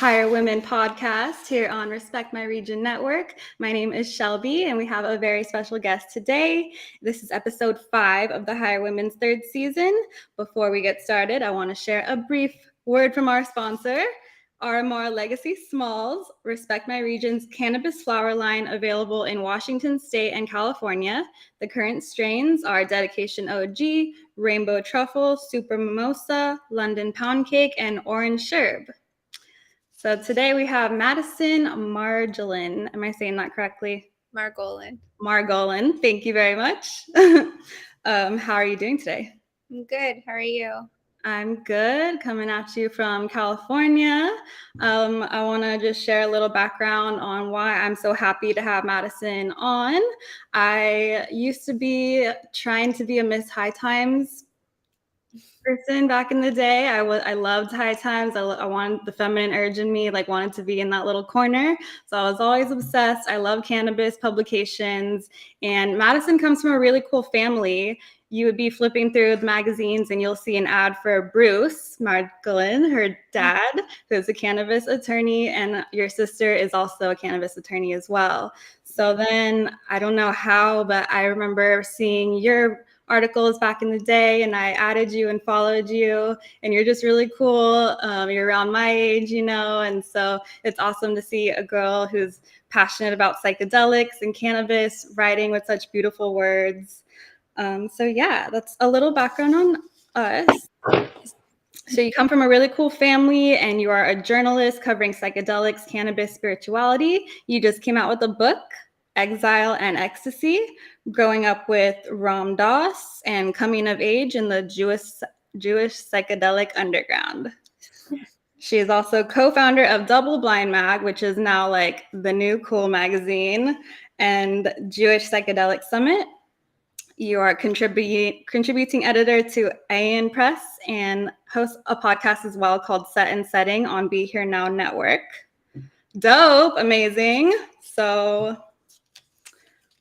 Hire Women podcast here on Respect My Region Network. My name is Shelbie, and we have a very special guest today. This is episode 5 of the Hire Women's 3rd season. Before we get started, I want to share a brief word from our sponsor, RMR Legacy Smalls, Respect My Region's cannabis flower line, available in Washington State and California. The current strains are Dedication OG, Rainbow Truffle, Super Mimosa, London Pound Cake, and Orange Sherb. So today we have Madison Margolin. Am I saying that correctly? Margolin. Margolin. Thank you very much. How are you doing today? I'm good. How are you? I'm good. Coming at you from California. I want to just share a little background on why I'm so happy to have Madison on. I used to be trying to be a Miss High Times person back in the day. I loved high times. I wanted the feminine urge in me, wanted to be in that little corner. So I was always obsessed. I love cannabis publications. And Madison comes from a really cool family. You would be flipping through the magazines and you'll see an ad for Bruce Margolin, her dad, who's a cannabis attorney, and your sister is also a cannabis attorney as well. So then I don't know how, but I remember seeing your articles back in the day, and I added you and followed you, and you're just really cool. You're around my age, and so it's awesome to see a girl who's passionate about psychedelics and cannabis writing with such beautiful words. So yeah, that's a little background on us. So you come from a really cool family, and you are a journalist covering psychedelics, cannabis, spirituality. You just came out with a book, Exile and Ecstasy, growing up with Ram Dass and coming of age in the Jewish psychedelic underground. She is also co-founder of DoubleBlind mag, which is now like the new cool magazine, and Jewish Psychedelic Summit. You are contributing editor to Ayin Press and host a podcast as well called Set and Setting on Be Here Now Network. Dope, amazing. So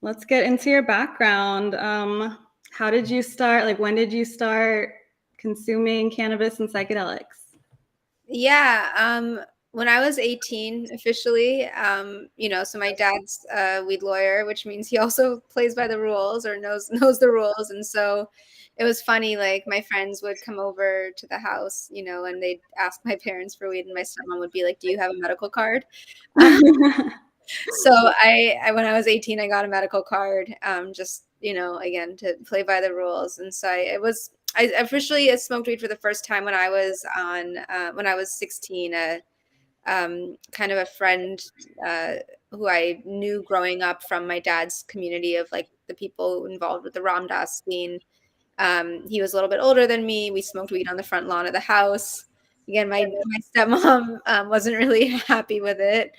let's get into your background. How did you start? When did you start consuming cannabis and psychedelics? Yeah, when I was 18 officially, so my dad's a weed lawyer, which means he also plays by the rules or knows the rules. And so it was funny, my friends would come over to the house, and they'd ask my parents for weed, and my stepmom would be like, "Do you have a medical card?" So I when I was 18, I got a medical card, just, again, to play by the rules. And so I officially smoked weed for the first time when I was 16. Kind of a friend who I knew growing up from my dad's community of the people involved with the Ram Dass scene. He was a little bit older than me. We smoked weed on the front lawn of the house. Again, my stepmom wasn't really happy with it.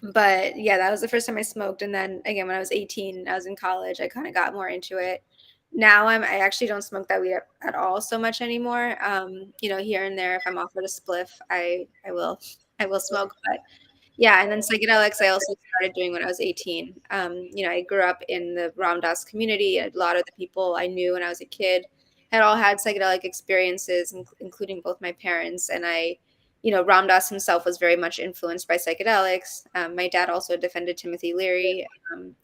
But yeah, that was the first time I smoked. And then again, when I was 18, I was in college, I kind of got more into it. Now I actually don't smoke that weed at all so much anymore. Here and there, if I'm offered a spliff, I will smoke. But yeah, and then psychedelics I also started doing when I was 18. I grew up in the Ram Dass community. A lot of the people I knew when I was a kid had all had psychedelic experiences, including both my parents. And Ram Dass himself was very much influenced by psychedelics. My dad also defended Timothy Leary,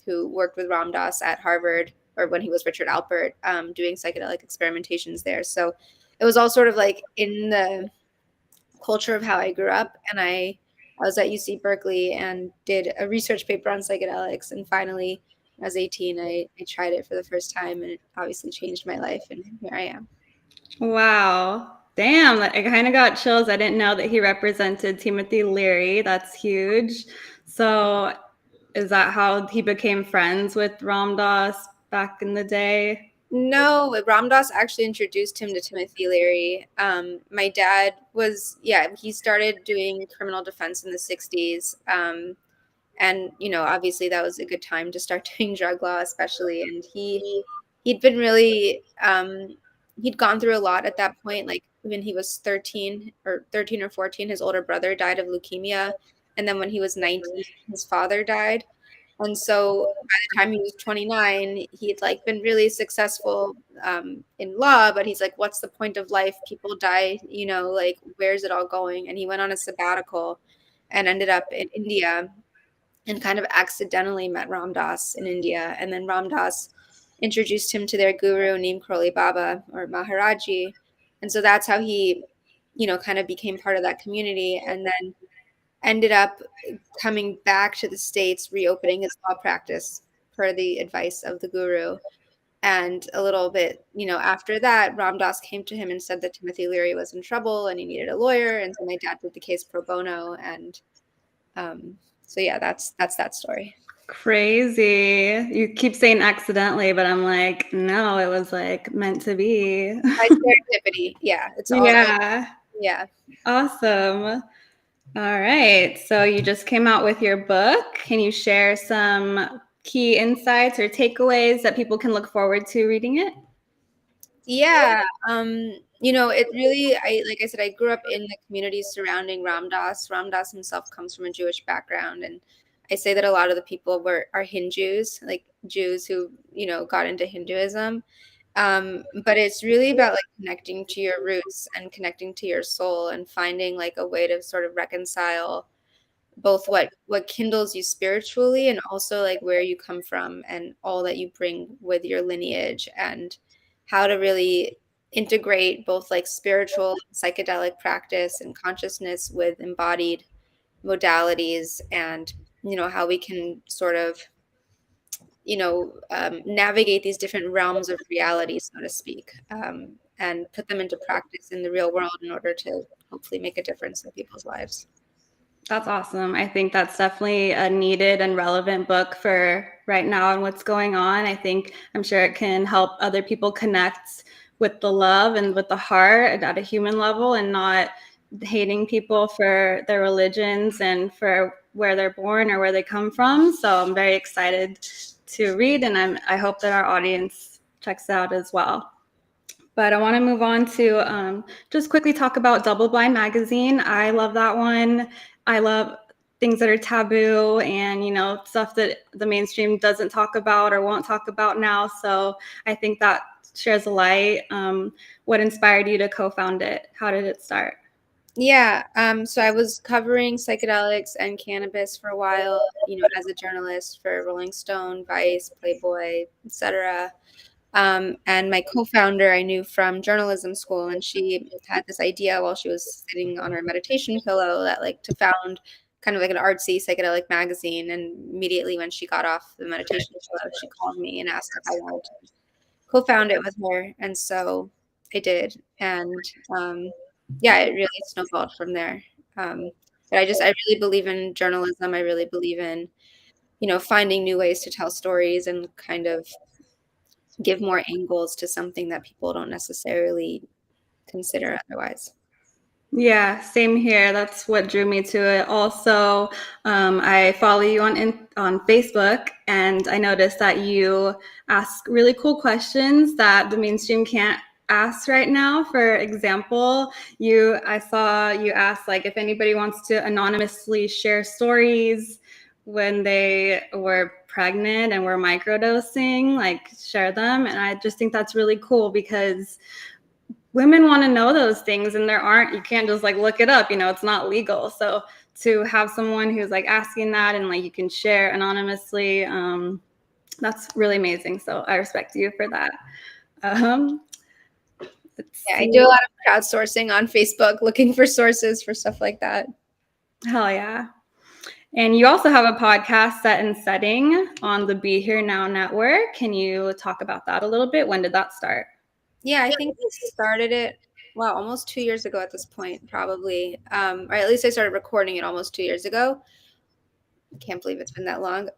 who worked with Ram Dass at Harvard, or when he was Richard Alpert, doing psychedelic experimentations there. So it was all sort of in the culture of how I grew up. And I was at UC Berkeley and did a research paper on psychedelics. And finally, when I was 18, I tried it for the first time, and it obviously changed my life. And here I am. Wow. Damn, I kind of got chills. I didn't know that he represented Timothy Leary. That's huge. So is that how he became friends with Ram Dass back in the day? No, Ram Dass actually introduced him to Timothy Leary. My dad he started doing criminal defense in the 60s. And, obviously that was a good time to start doing drug law, especially. And he'd been really, he'd gone through a lot at that point. When he was 13 or 14, his older brother died of leukemia. And then when he was 19, his father died. And so by the time he was 29, he'd like been really successful in law, but he's like, what's the point of life? People die, like, where's it all going? And he went on a sabbatical and ended up in India and kind of accidentally met Ram Dass in India. And then Ram Dass introduced him to their guru, Neem Cly Baba or Maharaji. And so that's how he, kind of became part of that community, and then ended up coming back to the States, reopening his law practice per the advice of the guru. And a little bit, after that, Ram Dass came to him and said that Timothy Leary was in trouble and he needed a lawyer. And so my dad did the case pro bono. And so yeah, that's that story. Crazy. You keep saying accidentally, but I'm like, no, it was like meant to be. By serendipity. Yeah. It's all Yeah. yeah. Awesome. All right. So you just came out with your book. Can you share some key insights or takeaways that people can look forward to reading it? Yeah. It really, like I said, I grew up in the community surrounding Ram Dass. Ram Dass himself comes from a Jewish background. And I say that a lot of the people are Hindus, like Jews who, got into Hinduism. But it's really about like connecting to your roots and connecting to your soul and finding like a way to sort of reconcile both what kindles you spiritually and also like where you come from and all that you bring with your lineage, and how to really integrate both like spiritual psychedelic practice and consciousness with embodied modalities, and how we can sort of navigate these different realms of reality, so to speak, and put them into practice in the real world in order to hopefully make a difference in people's lives. That's awesome. I think that's definitely a needed and relevant book for right now and what's going on. I'm sure it can help other people connect with the love and with the heart at a human level, and not hating people for their religions and for where they're born or where they come from. So I'm very excited to read, and I hope that our audience checks it out as well. But I want to move on to just quickly talk about DoubleBlind magazine. I love that one. I love things that are taboo and, stuff that the mainstream doesn't talk about or won't talk about now. So I think that shares a light. What inspired you to co-found it? How did it start? Yeah, so I was covering psychedelics and cannabis for a while, as a journalist for Rolling Stone, Vice, Playboy, etc. And my co-founder I knew from journalism school, and she had this idea while she was sitting on her meditation pillow that like to found kind of like an artsy psychedelic magazine. And immediately when she got off the meditation pillow, she called me and asked if I wanted to co-found it with her. And so I did. And yeah, it really snowballed from there. But I really believe in journalism. I really believe in, finding new ways to tell stories and kind of give more angles to something that people don't necessarily consider otherwise. Yeah, same here. That's what drew me to it. Also, I follow you on Facebook, and I noticed that you ask really cool questions that the mainstream can't ask right now. For example, I saw you ask like if anybody wants to anonymously share stories when they were pregnant and were microdosing, like share them. And I just think that's really cool because women want to know those things, and you can't just like look it up, it's not legal. So to have someone who's like asking that and like you can share anonymously, that's really amazing. So I respect you for that. Yeah, I do a lot of crowdsourcing on Facebook, looking for sources for stuff like that. Hell yeah. And you also have a podcast, Set and Setting, on the Be Here Now network. Can you talk about that a little bit? When did that start? Yeah, I think we started it, wow, almost 2 years ago at this point, probably. Or at least I started recording it almost 2 years ago. I can't believe it's been that long.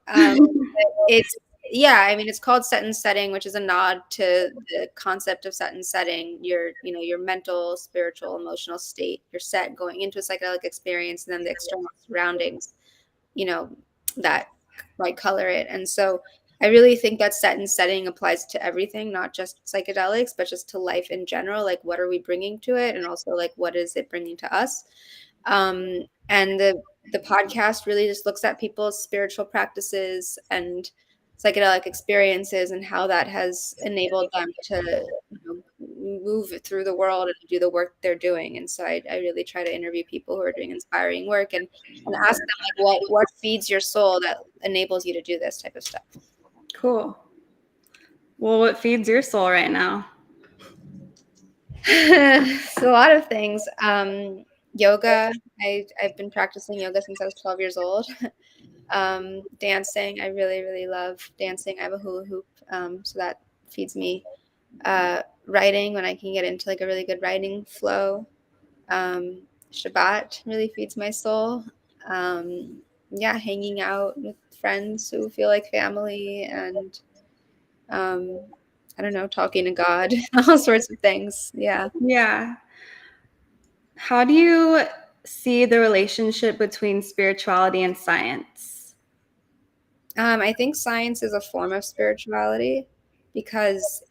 It's called Set and Setting, which is a nod to the concept of set and setting, your mental, spiritual, emotional state, your set going into a psychedelic experience, and then the external surroundings, that might color it. And so I really think that set and setting applies to everything, not just psychedelics, but just to life in general. Like, what are we bringing to it? And also, like, what is it bringing to us? And the podcast really just looks at people's spiritual practices and psychedelic experiences and how that has enabled them to, move through the world and do the work they're doing. And so I really try to interview people who are doing inspiring work and ask them like what feeds your soul that enables you to do this type of stuff. Cool. Well, what feeds your soul right now? So a lot of things. Yoga. I've been practicing yoga since I was 12 years old. Dancing. I really, really love dancing. I have a hula hoop, so that feeds me. Writing, when I can get into like a really good writing flow. Shabbat really feeds my soul. Yeah, hanging out with friends who feel like family, and I don't know, talking to God, all sorts of things. Yeah. Yeah. How do you see the relationship between spirituality and science? I think science is a form of spirituality because,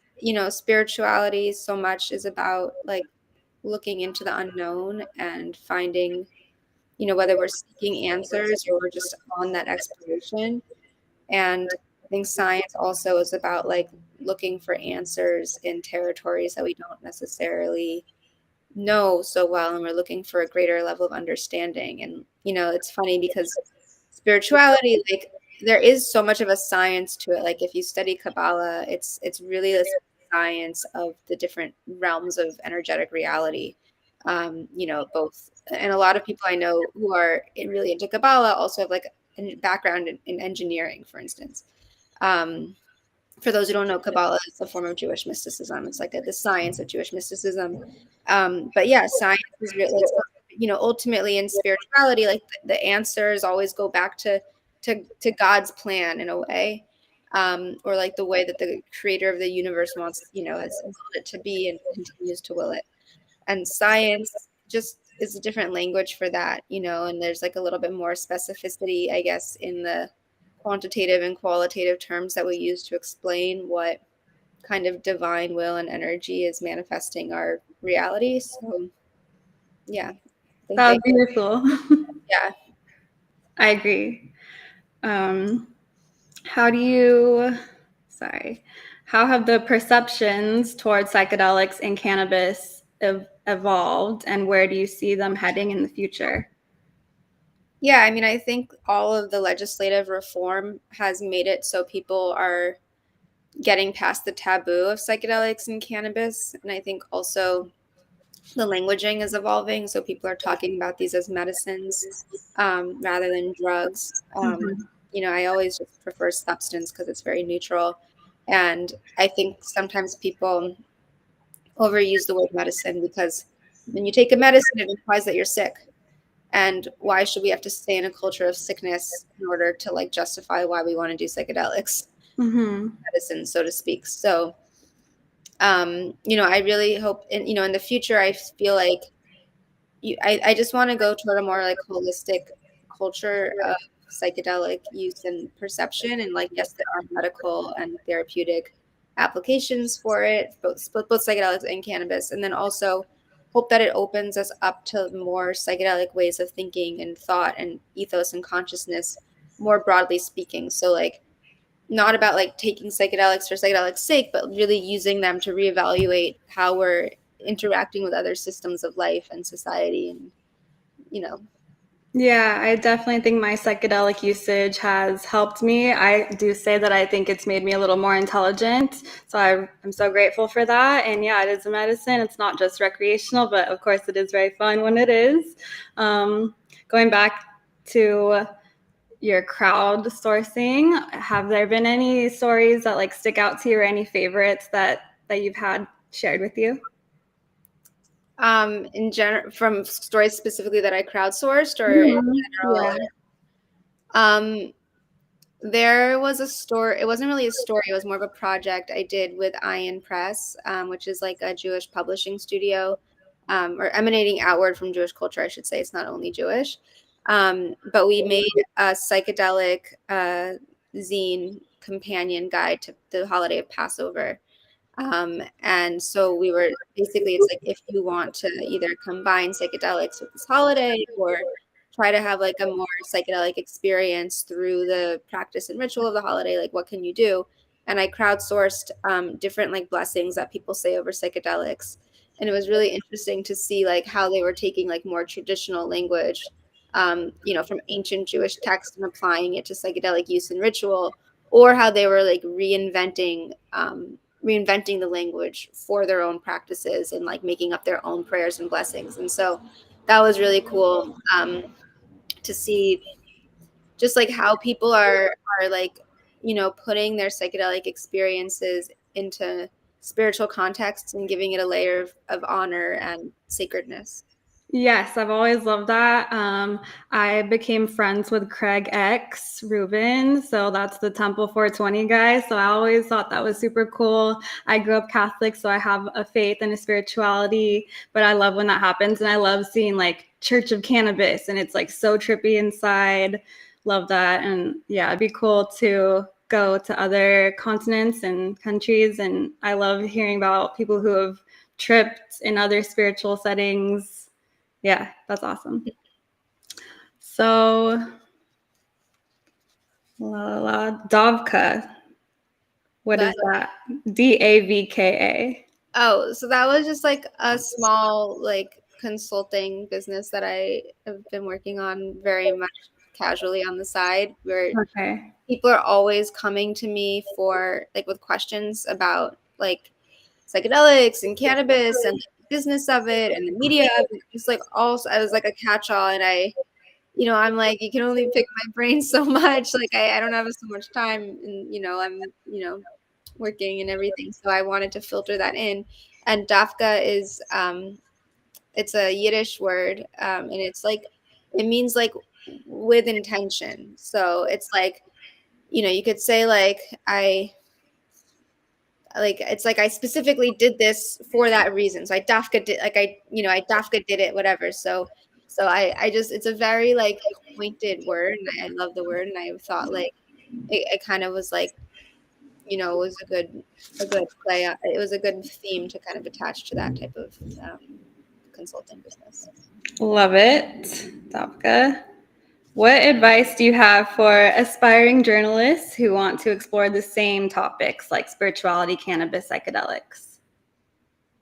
spirituality so much is about like looking into the unknown and finding, whether we're seeking answers or we're just on that exploration. And I think science also is about like looking for answers in territories that we don't necessarily know so well, and we're looking for a greater level of understanding. And it's funny because spirituality, like, there is so much of a science to it. Like if you study Kabbalah, it's really this science of the different realms of energetic reality. Both, and a lot of people I know who are really into Kabbalah also have like a background in engineering, for instance. um, for those who don't know, Kabbalah is a form of Jewish mysticism. It's like the science of Jewish mysticism. But yeah, science is real. It's, ultimately in spirituality, like the answers always go back to God's plan in a way, or like the way that the creator of the universe wants, has willed it to be and continues to will it. And science just is a different language for that, and there's like a little bit more specificity, I guess, in the quantitative and qualitative terms that we use to explain what kind of divine will and energy is manifesting our reality. So yeah, I think That was beautiful. yeah. I agree. Um, how do you, sorry, how have the perceptions towards psychedelics and cannabis evolved, and where do you see them heading in the future? Yeah, I mean, I think all of the legislative reform has made it so people are getting past the taboo of psychedelics and cannabis. And I think also the languaging is evolving. So people are talking about these as medicines, rather than drugs. Mhm. I always just prefer substance because it's very neutral. And I think sometimes people overuse the word medicine because when you take a medicine, it implies that you're sick. And why should we have to stay in a culture of sickness in order to like justify why we want to do psychedelics, Mhm. medicine, so to speak? So, I really hope in the future, I feel like I just want to go toward a more like holistic culture of psychedelic use and perception. And like, yes, there are medical and therapeutic applications for it, both psychedelics and cannabis. And then also hope that it opens us up to more psychedelic ways of thinking and thought and ethos and consciousness, more broadly speaking. So like, not about like taking psychedelics for psychedelics sake, but really using them to reevaluate how we're interacting with other systems of life and society. And you know Yeah, I definitely think my psychedelic usage has helped me. I do say that I think it's made me a little more intelligent. So I'm so grateful for that. And yeah, it is a medicine. It's not just recreational, but of course it is very fun when it is. Going back to your crowd sourcing, have there been any stories that like stick out to you, or any favorites that you've had shared with you? in general, from stories specifically that I crowdsourced, or in Mhm. general. Yeah. um there was a story. It wasn't really a story, it was more of a project I did with Ayin Press, which is like a Jewish publishing studio, or emanating outward from Jewish culture, I should say. It's not only Jewish. But we made a psychedelic zine companion guide to the holiday of Passover. And so we were basically, it's like if you want to either combine psychedelics with this holiday or try to have like a more psychedelic experience through the practice and ritual of the holiday. Like, what can you do? And I crowdsourced different like blessings that people say over psychedelics. And it was really interesting to see like how they were taking like more traditional language, from ancient Jewish text and applying it to psychedelic use and ritual, or how they were like reinventing the language for their own practices and like making up their own prayers and blessings. And so that was really cool to see just like how people are like putting their psychedelic experiences into spiritual contexts and giving it a layer of honor and sacredness. Yes, I've always loved that. I became friends with Craig X Rubin, so that's the Temple 420 guy. So I always thought that was super cool. I grew up Catholic, so I have a faith and a spirituality, but I love when that happens. And I love seeing like Church of Cannabis, and it's like so trippy inside. Love that. And yeah, it'd be cool to go to other continents and countries. And I love hearing about people who have tripped in other spiritual settings. Yeah, that's awesome. So, Davka. What is that? DAVKA. Oh, so that was just like a small like consulting business that I have been working on very much casually on the side, where Okay. people are always coming to me for like with questions about like psychedelics and cannabis and the business of it and the media of it. Just like also I was like a catch-all, and I'm like, you can only pick my brain so much. Like I don't have so much time, and I'm working and everything. So I wanted to filter that in. And Dafka is it's a Yiddish word, and it's like it means like with intention. So it's like you could say like it's like I specifically did this for that reason. So I Dafka did like I Dafka did it, whatever. So I just it's a very like pointed word, and I love the word, and I thought like it kind of was like it was a good play. It was a good theme to kind of attach to that type of consulting business. Love it. Davka. What advice do you have for aspiring journalists who want to explore the same topics like spirituality, cannabis, psychedelics?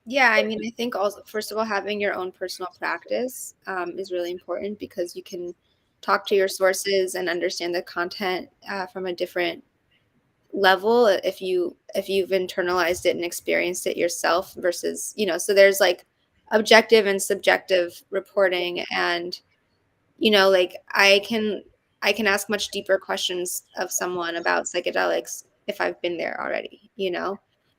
Yeah, I mean, I think also, first of all, having your own personal practice is really important because you can talk to your sources and understand the content from a different level if you've internalized it and experienced it yourself versus so there's like objective and subjective reporting, and like I can ask much deeper questions of someone about psychedelics if I've been there already,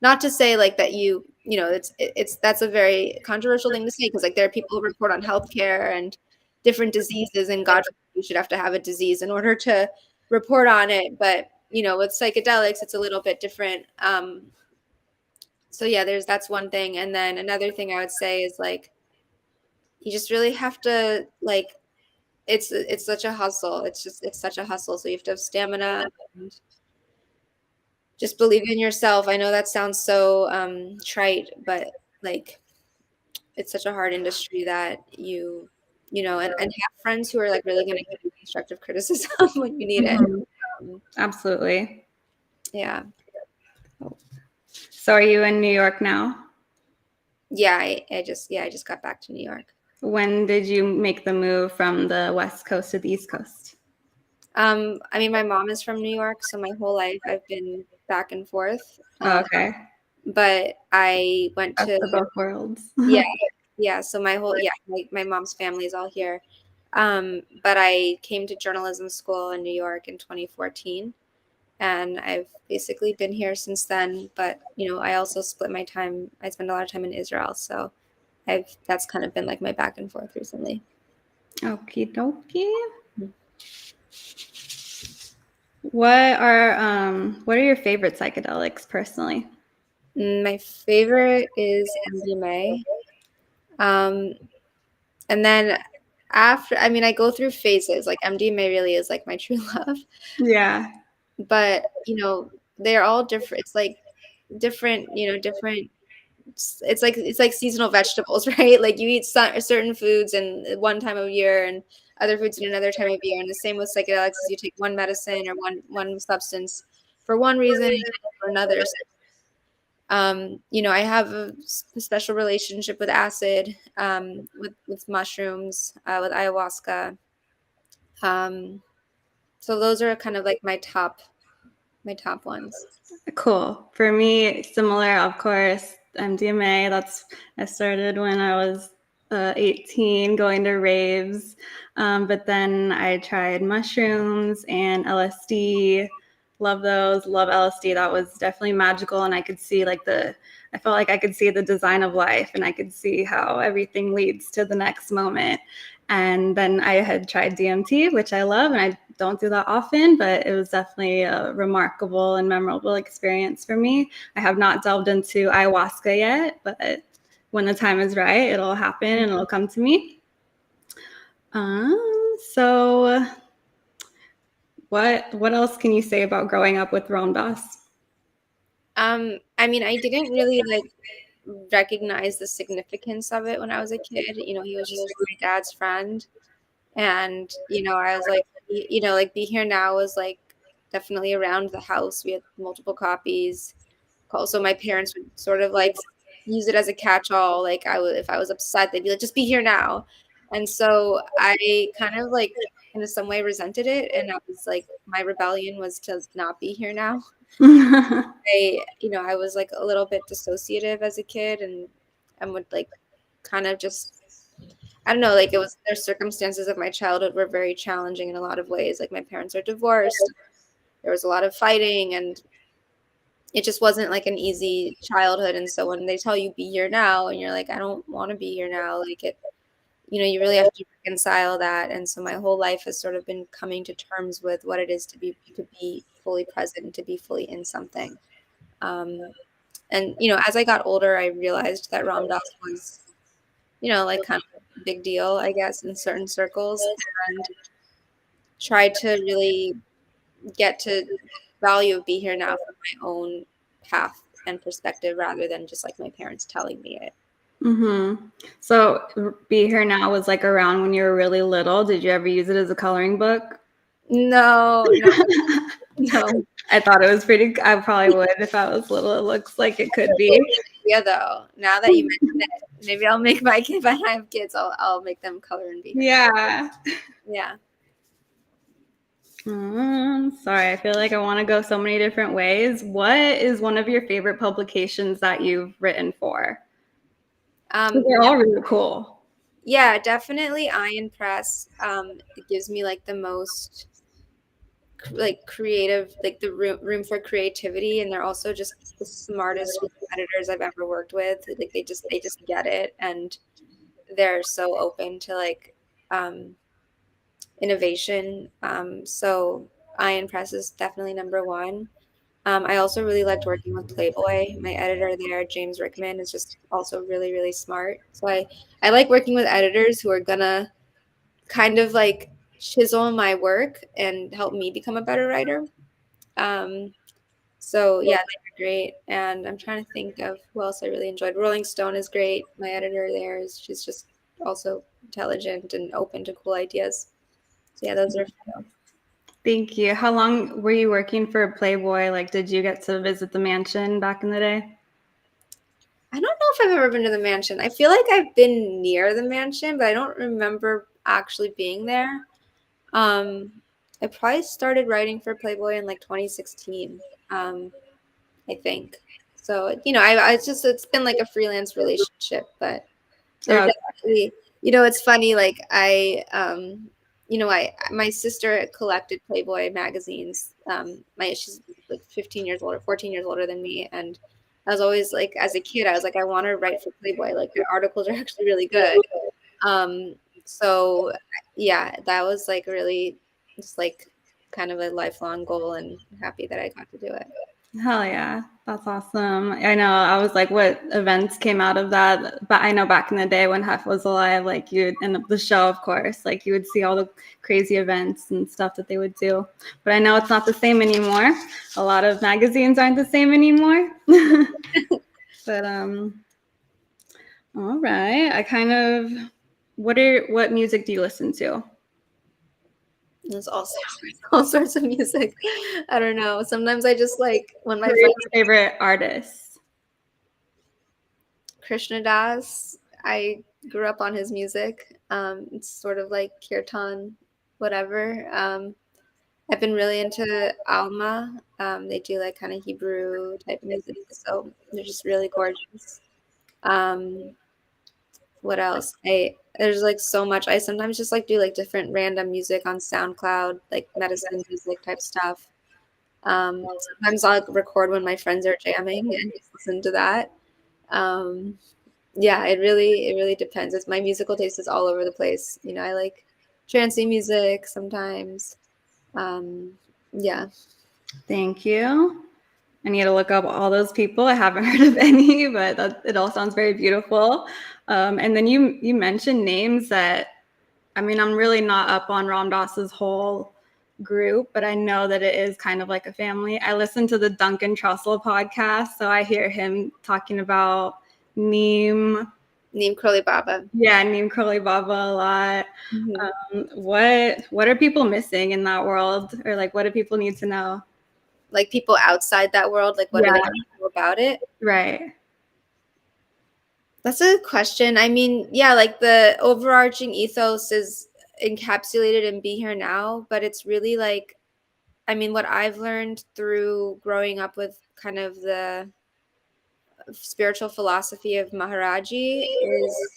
not to say like that it's that's a very controversial thing to say, because like there are people who report on healthcare and different diseases, and God forbid you should have to have a disease in order to report on it, but with psychedelics it's a little bit different. So yeah, that's one thing, and then another thing I would say is like you just really have to like it's such a hustle. It's such a hustle. So you have to have stamina and just believe in yourself. I know that sounds so trite, but like it's such a hard industry that and have friends who are like really going to give you constructive criticism when you need it. Absolutely. Yeah. So are you in New York now? Yeah, I just got back to New York. When did you make the move from the West Coast to the East Coast? I mean, my mom is from New York, so my whole life I've been back and forth. Oh, okay. But I went That's to the both worlds. yeah. So my mom's family is all here. But I came to journalism school in New York in 2014, and I've basically been here since then. But I also split my time. I spend a lot of time in Israel, so that's kind of been like my back and forth recently. Okie dokie. What are your favorite psychedelics personally? My favorite is MDMA. And then after, I mean, I go through phases. Like MDMA really is like my true love, Yeah. but they're all different. It's like different. It's like seasonal vegetables, right? Like you eat certain foods and one time of year, and other foods at another time of year. And the same with psychedelics, is you take one medicine or one substance for one reason and for another. So, I have a special relationship with acid, with mushrooms, with ayahuasca. Um, so those are kind of like my top ones. Cool. For me, similar, of course, MDMA. I started when I was 18, going to raves. But then I tried mushrooms and LSD. Love those. Love LSD. That was definitely magical. And I could see I felt like I could see the design of life, and I could see how everything leads to the next moment. And then I had tried DMT, which I love, and I don't do that often, but it was definitely a remarkable and memorable experience for me. I have not delved into ayahuasca yet, but when the time is right, it'll happen and it'll come to me. So what else can you say about growing up with Romos? I mean, I didn't really recognize the significance of it when I was a kid. He was just my dad's friend. And, I was like, like Be Here Now was like definitely around the house. We had multiple copies. Also, my parents would sort of like use it as a catch-all. Like if I was upset, they'd be like, just be here now. And so I kind of like in some way resented it. And I was like, my rebellion was to not be here now. I was like a little bit dissociative as a kid, and would like kind of just, I don't know, like their circumstances of my childhood were very challenging in a lot of ways. Like my parents are divorced. There was a lot of fighting, and it just wasn't like an easy childhood. And so when they tell you be here now and you're like, I don't want to be here now, like you really have to reconcile that. And so my whole life has sort of been coming to terms with what it is to be fully present, to be fully in something. And as I got older, I realized that Ram Dass was, like kind of a big deal, I guess, in certain circles, and tried to really get to value of Be Here Now from my own path and perspective rather than just like my parents telling me it. Mm-hmm. So Be Here Now was like around when you were really little. Did you ever use it as a coloring book? No. No. I thought it was pretty. I probably would if I was little. It looks like it could be. Yeah, though. Now that you mentioned it, maybe I'll make my kid. If I have kids, I'll make them color and Be Here. Yeah. Yeah. Sorry, I feel like I want to go so many different ways. What is one of your favorite publications that you've written for? They're all really cool. Yeah, definitely Ayin Press. It gives me like the most like creative, like the room for creativity, and they're also just the smartest editors I've ever worked with. Like they just get it, and they're so open to like innovation. So Ayin Press is definitely number one. I also really liked working with Playboy. My editor there, James Rickman, is just also really, really smart. So I like working with editors who are gonna kind of like chisel my work and help me become a better writer. So yeah, they're great. And I'm trying to think of who else I really enjoyed. Rolling Stone is great. My editor there she's just also intelligent and open to cool ideas. So yeah, those are. Thank you. How long were you working for Playboy? Like, did you get to visit the mansion back in the day? I don't know if I've ever been to the mansion. I feel like I've been near the mansion, but I don't remember actually being there. I probably started writing for Playboy in like 2016, I think. So, it's been like a freelance relationship, but they're definitely, it's funny. Like my sister collected Playboy magazines. She's like 15 years older, 14 years older than me. And I was always like, as a kid, I was like, I want to write for Playboy. Like their articles are actually really good. So yeah, that was like really just like kind of a lifelong goal, and happy that I got to do it. Hell yeah. That's awesome. I know. I was like, what events came out of that? But I know back in the day when Hef was alive, like and the show, of course, like you would see all the crazy events and stuff that they would do. But I know it's not the same anymore. A lot of magazines aren't the same anymore. But all right. What music do you listen to? There's all sorts of music. I don't know. Sometimes I just like when my Who are friends your favorite artists? Krishna Das, I grew up on his music. It's sort of like kirtan, whatever. I've been really into Alma. They do like kind of Hebrew type music, so they're just really gorgeous. Um, what else? There's like so much. I sometimes just like do like different random music on SoundCloud, like medicine music type stuff. Sometimes I'll record when my friends are jamming and just listen to that. Um, yeah, it really depends. It's my musical taste is all over the place. You know, I like trancey music sometimes. Um, yeah. Thank you. I need to look up all those people. I haven't heard of any, but it all sounds very beautiful. And then you mentioned names that, I mean, I'm really not up on Ram Dass's whole group, but I know that it is kind of like a family. I listen to the Duncan Trussell podcast, so I hear him talking about Neem. Neem Cly Baba. Yeah, Neem Cly Baba a lot. Mm-hmm. What are people missing in that world, or like what do people need to know? Like people outside that world, like what do they know about it? Right. That's a good question. I mean, yeah, like the overarching ethos is encapsulated in Be Here Now, but it's really like, I mean, what I've learned through growing up with kind of the spiritual philosophy of Maharaji is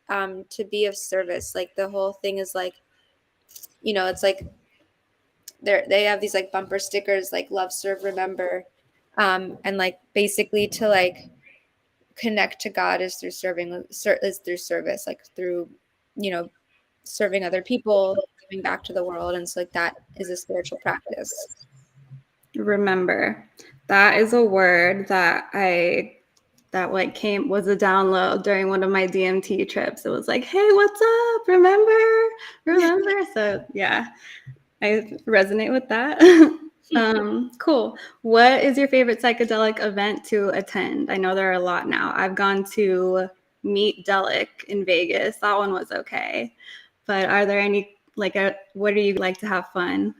to be of service. Like the whole thing is like, you know, it's like they have these like bumper stickers like love, serve, remember, and like basically to like connect to God is through is through service, like through, you know, serving other people, giving back to the world, and so like that is a spiritual practice. Remember, that is a word that was a download during one of my DMT trips. It was like, hey, what's up? Remember. So yeah, I resonate with that. Cool. What is your favorite psychedelic event to attend? I know there are a lot now. I've gone to Meet Delic in Vegas. That one was okay. But are there any what do you like to have fun?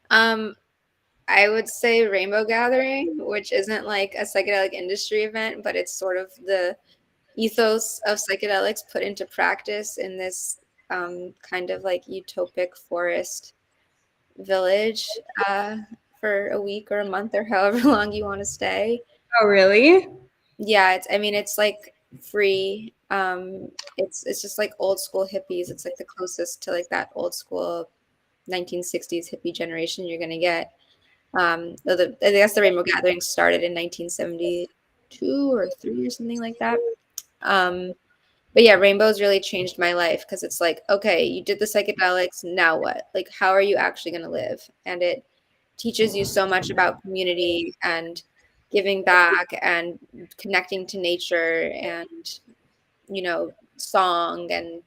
I would say Rainbow Gathering, which isn't like a psychedelic industry event, but it's sort of the ethos of psychedelics put into practice in this kind of like utopic forest village for a week or a month or however long you want to stay. Oh, really? Yeah, I mean, it's like free. It's just like old school hippies. It's like the closest to like that old school 1960s hippie generation you're gonna get. I guess the Rainbow Gathering started in 1972 or three or something like that. But yeah, rainbows really changed my life because it's like, okay, you did the psychedelics, now what? Like, how are you actually going to live? And it teaches you so much about community and giving back and connecting to nature and, you know, song and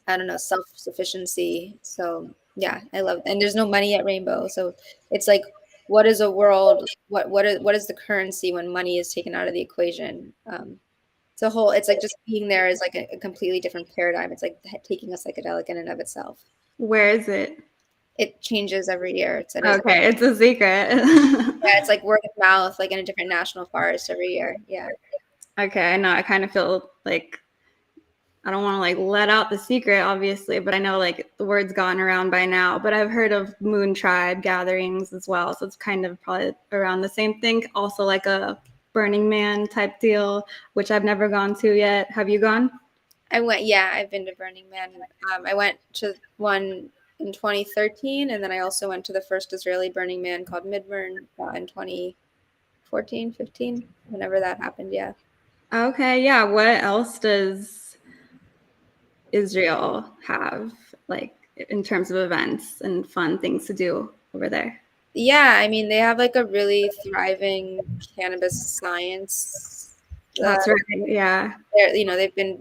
I don't know, self-sufficiency. So yeah, I love, and there's no money at Rainbow. So it's like, what is a world? What is the currency when money is taken out of the equation? It's like just being there is like a completely different paradigm. It's like taking a psychedelic in and of itself. Where is it? It changes every year. Okay, it's a secret. Yeah, it's like word of mouth, like in a different national forest every year. Yeah. Okay, I know. I kind of feel like I don't want to like let out the secret, obviously, but I know like the word's gone around by now. But I've heard of Moon Tribe gatherings as well, so it's kind of probably around the same thing. Also, like a Burning Man type deal, which I've never gone to yet. Have you gone? Yeah, I've been to Burning Man. I went to one in 2013, and then I also went to the first Israeli Burning Man called Midburn in 2014, 15, whenever that happened. Yeah. Okay, yeah. What else does Israel have, like in terms of events and fun things to do over there? Yeah, I mean, they have like a really thriving cannabis science. That's right. Yeah. You know, they've been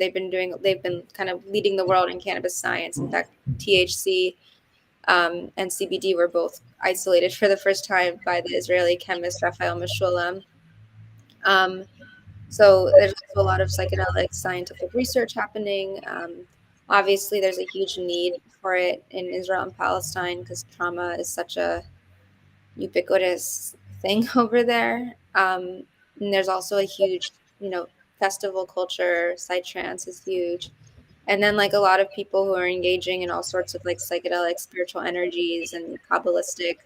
kind of leading the world in cannabis science. In fact, THC and CBD were both isolated for the first time by the Israeli chemist Raphael Meshulam. So there's also a lot of psychedelic scientific research happening. Obviously, there's a huge need for it in Israel and Palestine because trauma is such a ubiquitous thing over there. And there's also a huge, festival culture. Psytrance is huge. And then like a lot of people who are engaging in all sorts of like psychedelic spiritual energies and Kabbalistic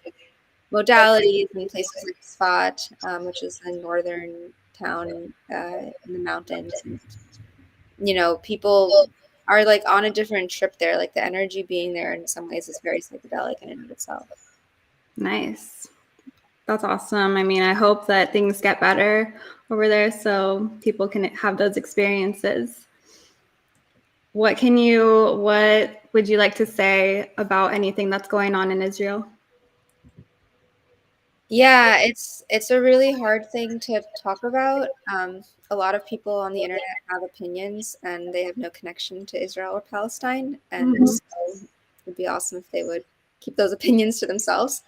modalities in places like Spot, which is a northern town in the mountains. And, people are like on a different trip there. Like the energy being there in some ways is very psychedelic in and of itself. Nice. That's awesome. I mean, I hope that things get better over there so people can have those experiences. What would you like to say about anything that's going on in Israel? Yeah, it's a really hard thing to talk about. A lot of people on the internet have opinions and they have no connection to Israel or Palestine. And so it'd be awesome if they would keep those opinions to themselves.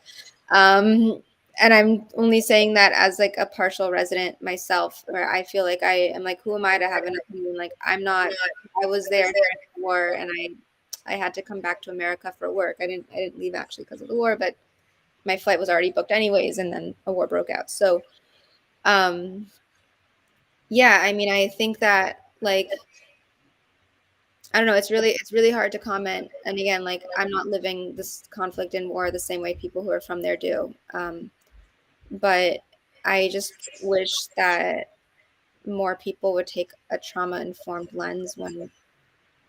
And I'm only saying that as like a partial resident myself, where I feel like I am like, who am I to have an opinion? Like I was there during the war and I had to come back to America for work. I didn't leave actually because of the war, but my flight was already booked anyways, and then a war broke out. So, yeah, I mean, I think that like I don't know, it's really hard to comment. And again, like I'm not living this conflict and war the same way people who are from there do. But I just wish that more people would take a trauma-informed lens when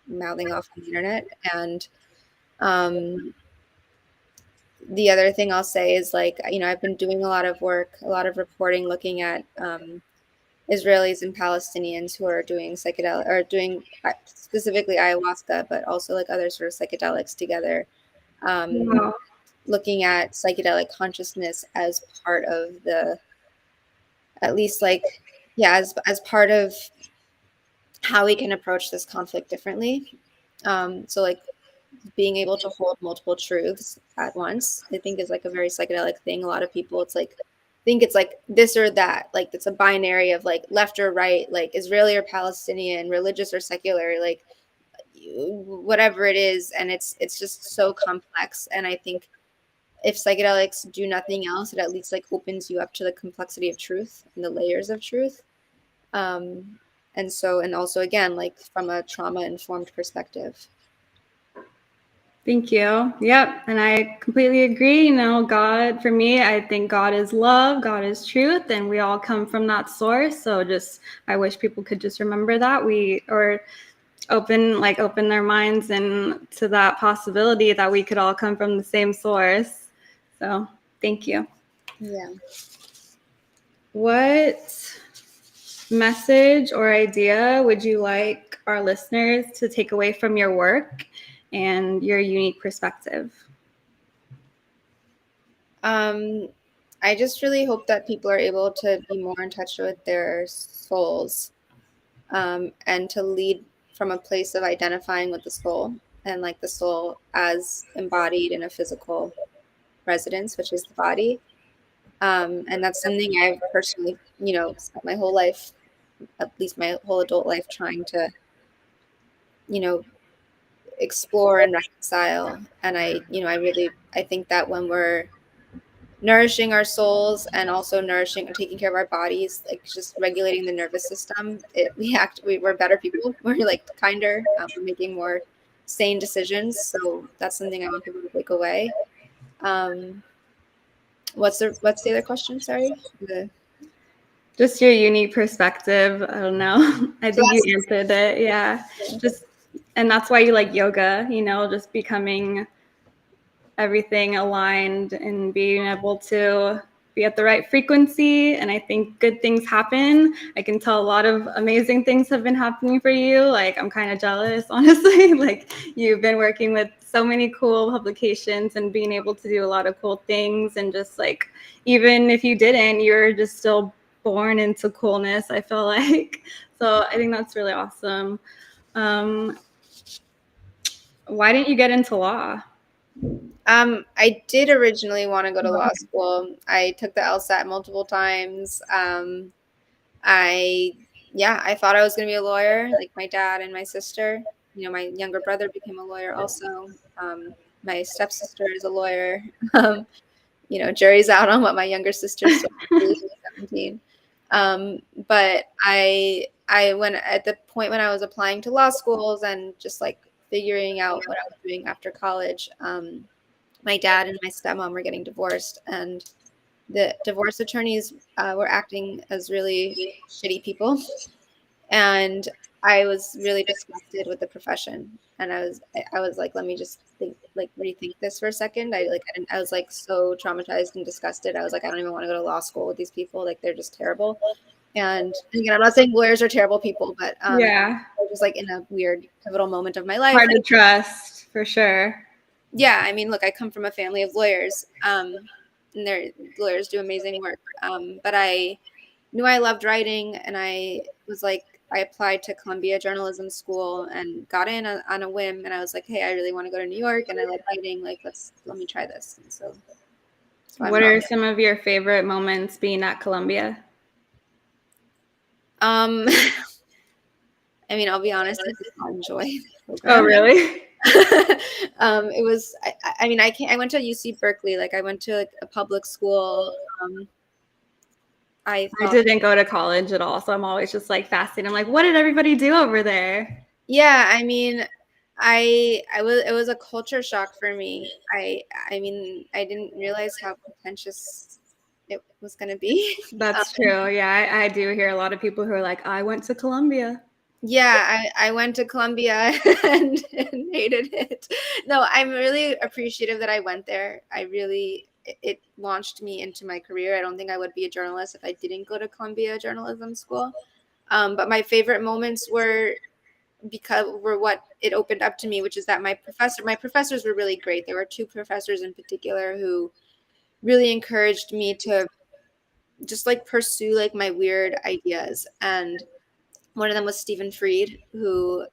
mouthing off on the internet. And the other thing I'll say is like, I've been doing a lot of work, a lot of reporting, looking at Israelis and Palestinians who are doing psychedelic or doing specifically ayahuasca, but also like other sort of psychedelics together. Wow. Looking at psychedelic consciousness as part of at least like, yeah, as part of how we can approach this conflict differently. So like being able to hold multiple truths at once, I think is like a very psychedelic thing. A lot of people, think it's like this or that, like it's a binary of like left or right, like Israeli or Palestinian, religious or secular, like whatever it is. And it's just so complex. And I think if psychedelics do nothing else, it at least like opens you up to the complexity of truth and the layers of truth. And also again, like from a trauma informed perspective. Thank you. Yep. And I completely agree. God, for me, I think God is love, God is truth, and we all come from that source. So I wish people could just remember that or open their minds and to that possibility that we could all come from the same source. So thank you. Yeah. What message or idea would you like our listeners to take away from your work and your unique perspective? I just really hope that people are able to be more in touch with their souls, and to lead from a place of identifying with the soul and like the soul as embodied in a physical residence, which is the body. And that's something I've personally, spent my whole life, at least my whole adult life, trying to, you know, explore and reconcile. And I think that when we're nourishing our souls and also nourishing and taking care of our bodies, like just regulating the nervous system, we're better people. We're like kinder. We're making more sane decisions. So that's something I want people to take away. What's the other question? Sorry. Just your unique perspective. I don't know. I So think you answered it. Yeah. And that's why you like yoga, just becoming everything aligned and being able to be at the right frequency. And I think good things happen. I can tell a lot of amazing things have been happening for you. Like, I'm kind of jealous, honestly. Like, you've been working with so many cool publications and being able to do a lot of cool things. And just like, even if you didn't, you're just still born into coolness, I feel like. So I think that's really awesome. Why didn't you get into law? I did originally want to go to law school. I took the LSAT multiple times. I thought I was going to be a lawyer, like my dad and my sister. my younger brother became a lawyer also. My stepsister is a lawyer. Jury's out on what my younger sister's still 17. But I went at the point when I was applying to law schools and just like figuring out what I was doing after college. My dad and my stepmom were getting divorced, and the divorce attorneys were acting as really shitty people. And I was really disgusted with the profession. And I was like, let me just rethink this for a second. I was like so traumatized and disgusted. I was like, I don't even want to go to law school with these people. Like, they're just terrible. And again, I'm not saying lawyers are terrible people, but Yeah. I was like in a weird pivotal moment of my life. Hard to trust, for sure. Yeah, I mean, look, I come from a family of lawyers, and their lawyers do amazing work. But I knew I loved writing, and I applied to Columbia Journalism School and got in on a whim. And I was like, hey, I really want to go to New York, and I like writing. Like, let me try this. And so what are some of your favorite moments being at Columbia? I mean, I'll be honest, I did not enjoy the program. Oh, really? It was, I mean, I went to UC Berkeley. Like, I went to like a public school. I didn't go to college at all, so I'm always just like fascinated. I'm like, what did everybody do over there? Yeah, I mean, it was a culture shock for me. I mean, I didn't realize how pretentious it was going to be. That's true. Yeah, I do hear a lot of people who are like, I went to Columbia. Yeah, I went to Columbia and hated it. No, I'm really appreciative that I went there. It launched me into my career. I don't think I would be a journalist if I didn't go to Columbia Journalism School. But my favorite moments were what it opened up to me, which is that my professors were really great. There were two professors in particular who really encouraged me to just like pursue like my weird ideas. And one of them was Stephen Fried, who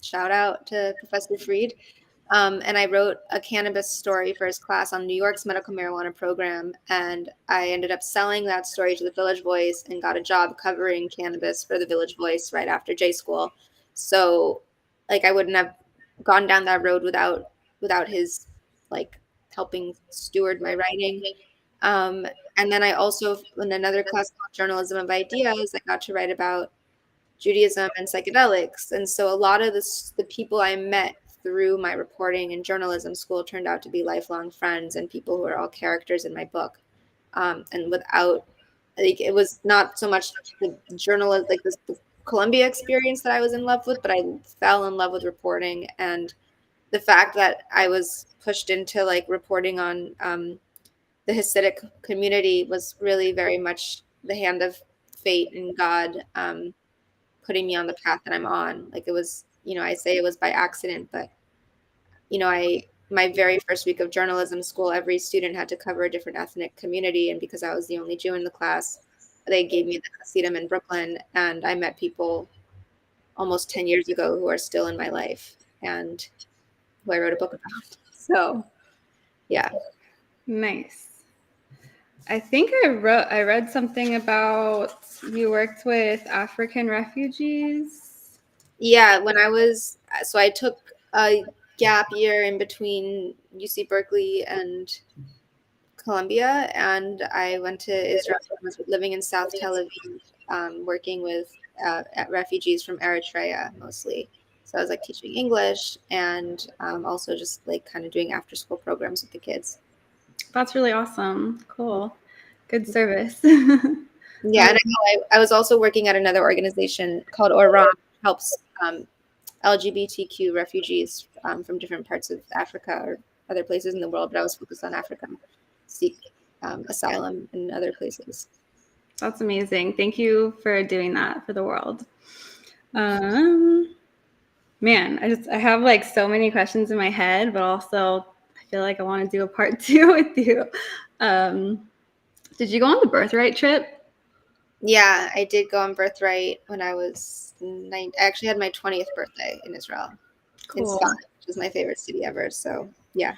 shout out to Professor Fried. And I wrote a cannabis story for his class on New York's medical marijuana program. And I ended up selling that story to the Village Voice and got a job covering cannabis for the Village Voice right after J School. So like I wouldn't have gone down that road without his like helping steward my writing. And then I also, in another class called Journalism of Ideas, I got to write about Judaism and psychedelics. And so a lot of the people I met through my reporting in journalism school turned out to be lifelong friends and people who are all characters in my book. And without, like, it was not so much the journalist, like the Columbia experience that I was in love with, but I fell in love with reporting. And the fact that I was pushed into like reporting on the Hasidic community was really very much the hand of fate and God putting me on the path that I'm on. Like, it was, I say it was by accident, but my very first week of journalism school, every student had to cover a different ethnic community. And because I was the only Jew in the class, they gave me the Hasidim in Brooklyn. And I met people almost 10 years ago who are still in my life and who I wrote a book about. So, yeah. Nice. I think I read something about you worked with African refugees. Yeah, I took a gap year in between UC Berkeley and Columbia, and I went to Israel. I was living in South Tel Aviv, working with refugees from Eritrea mostly. So I was like teaching English and also just like kind of doing after school programs with the kids. That's really awesome. Cool. Good service. Yeah, and I was also working at another organization called Oram, helps LGBTQ refugees from different parts of Africa or other places in the world, but I was focused on Africa, seek asylum in other places. That's amazing. Thank you for doing that for the world. Man, I have like so many questions in my head, but also I feel like I want to do a part 2 with you. Did you go on the Birthright Trip? Yeah, I did go on Birthright when I was 9. I actually had my 20th birthday in Israel, in Scotland, which is my favorite city ever. So, yeah.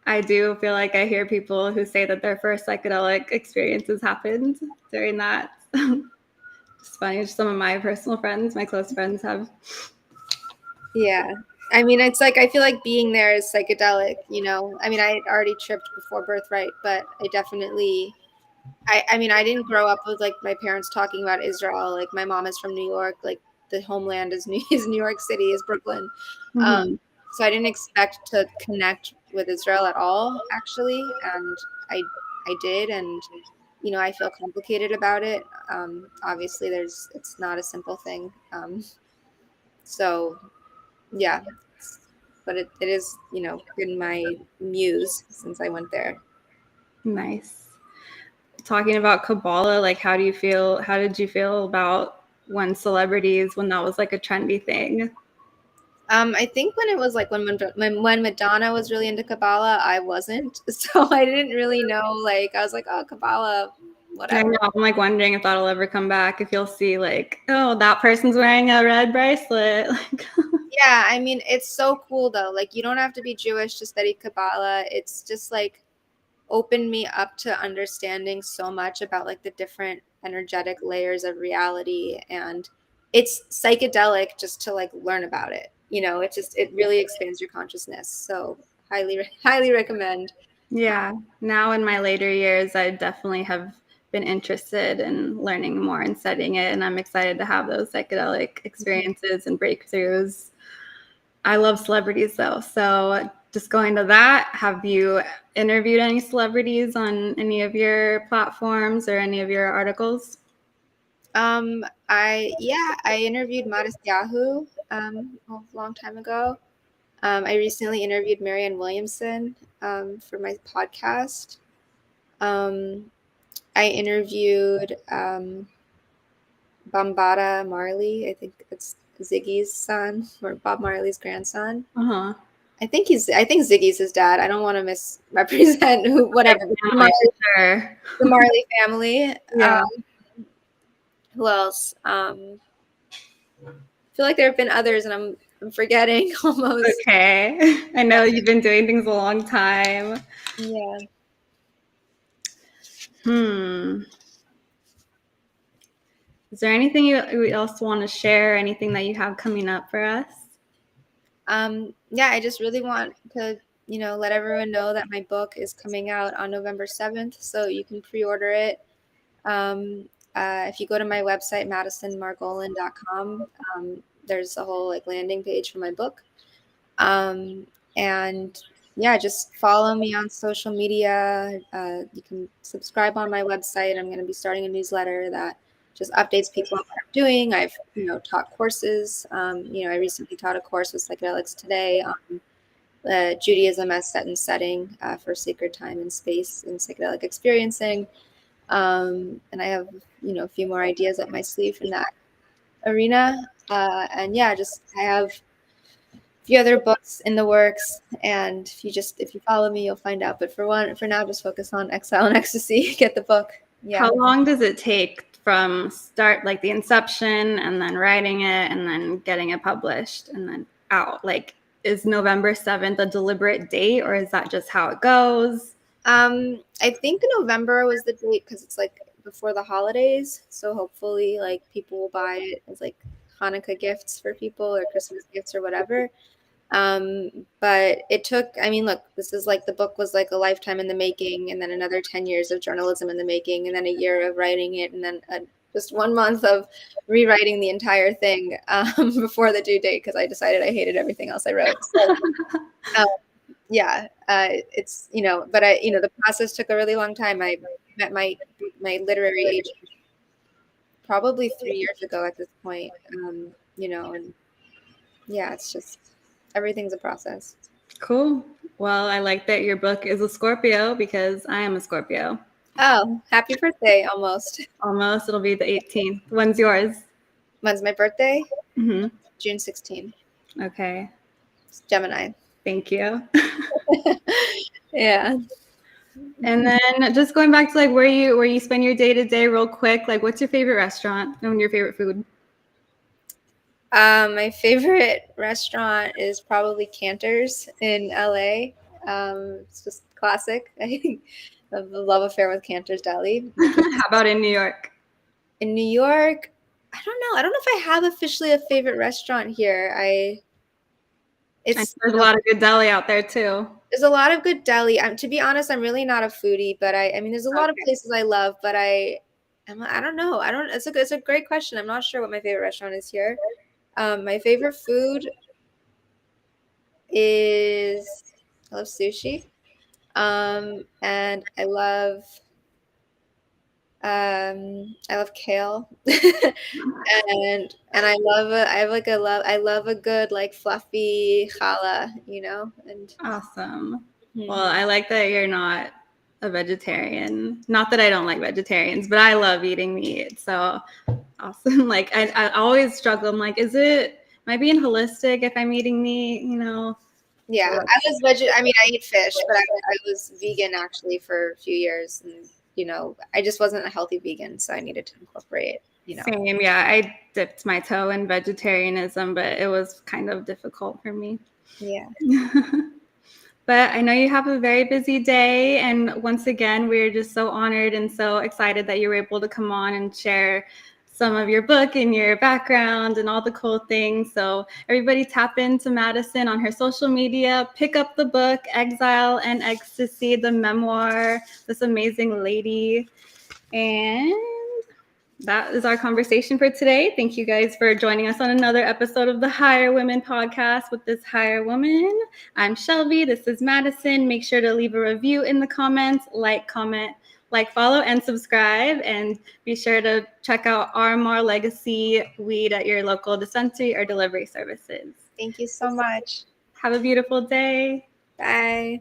I do feel like I hear people who say that their first psychedelic experiences happened during that. It's funny, just some of my personal friends, my close friends have. Yeah. I mean, it's like I feel like being there is psychedelic, you know. I mean, I had already tripped before Birthright, but I definitely I mean, I didn't grow up with like my parents talking about Israel. Like my mom is from New York, like the homeland is New York City, is Brooklyn. Mm-hmm. So I didn't expect to connect with Israel at all, actually, and I did, and you know, I feel complicated about it. Obviously, it's not a simple thing. So yeah, but it is, you know, been my muse since I went there. Nice. Talking about Kabbalah, like how did you feel about when that was like a trendy thing? I think when it was like when Madonna was really into Kabbalah, I wasn't, so I didn't really know. Like I was like, oh, Kabbalah, I know, whatever. I'm like wondering if that'll ever come back, if you'll see like, oh, that person's wearing a red bracelet. Like Yeah, I mean, it's so cool though. Like you don't have to be Jewish to study Kabbalah. It's just like opened me up to understanding so much about like the different energetic layers of reality, and it's psychedelic just to like learn about it. You know, it really expands your consciousness. So highly recommend. yeah, now in my later years, I definitely have been interested in learning more and studying it, and I'm excited to have those psychedelic experiences and breakthroughs. I love celebrities though, so just going to that, have you interviewed any celebrities on any of your platforms or any of your articles? I interviewed Modest Yahoo a long time ago. I recently interviewed Marianne Williamson for my podcast. Um, I interviewed Bambada Marley. I think it's Ziggy's son or Bob Marley's grandson. Uh-huh. I think Ziggy's his dad. I don't want to misrepresent whatever Family, sure. The Marley family. Yeah. Who else? I feel like there have been others, and I'm forgetting almost. Okay. I know you've been doing things a long time. Yeah. Hmm. Is there anything you else want to share? Anything that you have coming up for us? Yeah, I just really want to, you know, let everyone know that my book is coming out on November 7th, so you can pre-order it. If you go to my website, madisonmargolin.com, there's a whole like landing page for my book. And yeah, just follow me on social media. You can subscribe on my website. I'm going to be starting a newsletter that just updates people on what I'm doing. I've, you know, taught courses. You know, I recently taught a course with Psychedelics Today on Judaism as set and setting for sacred time and space and psychedelic experiencing. And I have, you know, a few more ideas up my sleeve in that arena. And yeah, just I have few other books in the works, and if you follow me, you'll find out. But for now, just focus on Exile and Ecstasy. Get the book. Yeah. How long does it take from start, like the inception, and then writing it, and then getting it published, and then out? Like, is November 7th a deliberate date, or is that just how it goes? I think November was the date because it's like before the holidays, so hopefully like people will buy it as like Hanukkah gifts for people or Christmas gifts or whatever. But it took, I mean, look, this is like the book was like a lifetime in the making, and then another 10 years of journalism in the making, and then a year of writing it, and then just 1 month of rewriting the entire thing before the due date because I decided I hated everything else I wrote. So, um, yeah, it's, you know, but you know, the process took a really long time. I met my literary agent probably 3 years ago at this point, you know, and yeah, it's just everything's a process. Cool. Well, I like that your book is a Scorpio because I am a Scorpio. Oh, happy birthday almost. Almost. It'll be the 18th. When's yours? When's my birthday? Mm-hmm. June 16th. Okay. It's Gemini. Thank you. Yeah. And then just going back to like where you spend your day to day real quick, like what's your favorite restaurant and your favorite food? My favorite restaurant is probably Cantor's in LA. It's just classic. I have a love affair with Cantor's Deli. How about in New York? In New York, I don't know. I don't know if I have officially a favorite restaurant here. It's There's a lot of good deli out there too. there's a lot of good deli. To be honest, I'm really not a foodie, but I mean, there's a lot of Okay. places I love, but I don't know. I don't. It's a great question. I'm not sure what my favorite restaurant is here. My favorite food is I love sushi. And I love kale. And I love a good like fluffy challah, and Awesome. Well, mhm. I like that you're not a vegetarian. Not that I don't like vegetarians, but I love eating meat. So awesome. Like I always struggle. I'm like, am I being holistic if I'm eating meat? Yeah, So I was I mean, I eat fish, but I was vegan actually for a few years, and I just wasn't a healthy vegan, so I needed to incorporate. same. Yeah, I dipped my toe in vegetarianism, but it was kind of difficult for me. Yeah. But I know you have a very busy day. And once again, we're just so honored and so excited that you were able to come on and share some of your book and your background and all the cool things. So everybody tap into Madison on her social media, pick up the book, Exile and Ecstasy, the memoir, this amazing lady. And that is our conversation for today. Thank you guys for joining us on another episode of the Higher Women podcast with this higher woman. I'm Shelbie. This is Madison. Make sure to leave a review in the comments, comment, follow, and subscribe. And be sure to check out RMR Legacy Weed at your local dispensary or delivery services. Thank you so much. Have a beautiful day. Bye.